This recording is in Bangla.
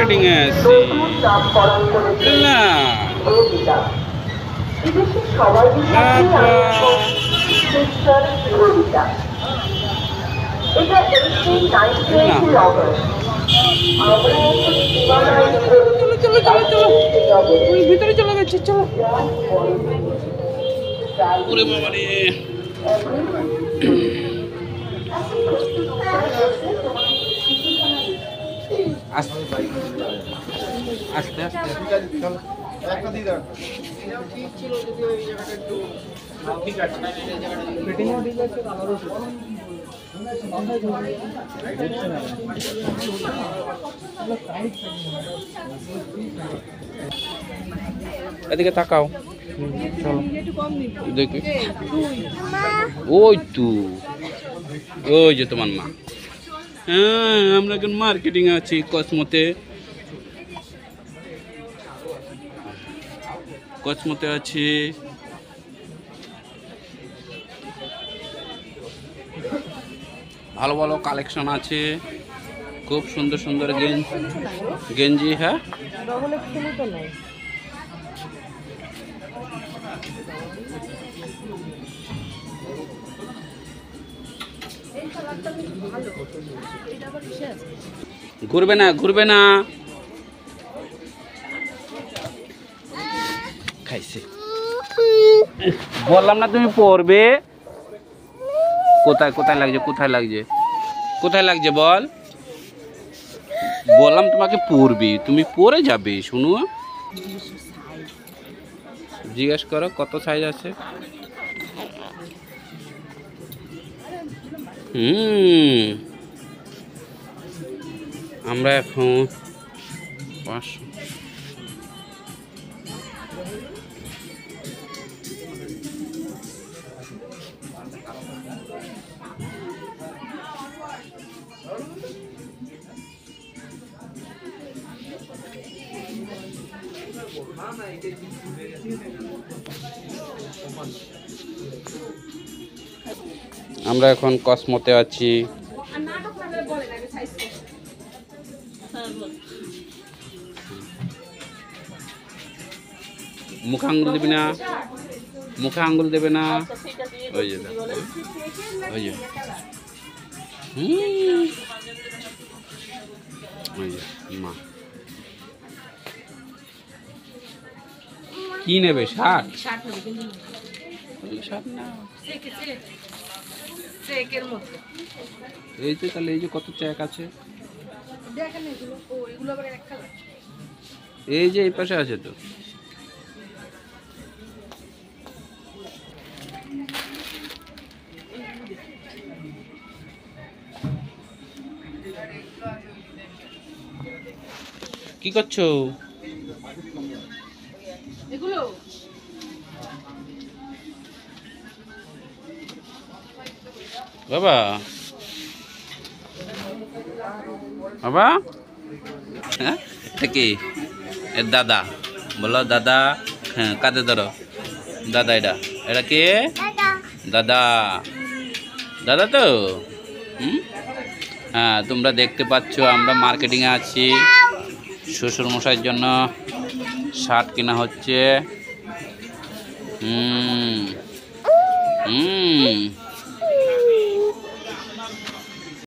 মার্কেটিং এ আছি না চলো চলো চলো ওই ভিতরে চলে গেছে চলো ওরে বাবা রে আস্তে আস্তে আস্তে চলো একটা দিয়ে দাও ঠিক ছিল যদি ওই জায়গাটা একটু ঠিক আছে এই জায়গাটা ফিটিং ও ঠিক আছে আলাদা এদিকে তাকাও চলো দেখি ওই তো ওই যে তোমার মা হ্যাঁ আমরা এখন মার্কেটিং আছি কসমোতে আছি ভালো ভালো কালেকশন আছে খুব সুন্দর সুন্দর গেঞ্জি হ্যাঁ ঘুরবে না খাইছে বললাম না তুমি পড়বে কোথায় লাগছে বল বললাম তোমাকে পড়বি তুমি পড়ে যাবে শুনো জিজ্ঞেস করো কত সাইজ আছে আমরা এখন 500 আমরা এখন কসমোতে আছি মুখে আঙ্গুল দেবে না ওই যে মা কি নেবে শার্ট না এই তো তাহলে এই যে কত চেক আছে এই যে এই পাশে আছে তো কি করছো বাবা হ্যাঁ কি এর দাদা বলো দাদা হ্যাঁ কাঁধে ধরো দাদা এটা কে দাদা তো হ্যাঁ তোমরা দেখতে পাচ্ছ আমরা মার্কেটিংয়ে আছি শ্বশুর মশাইয়ের জন্য শার্ট কেনা হচ্ছে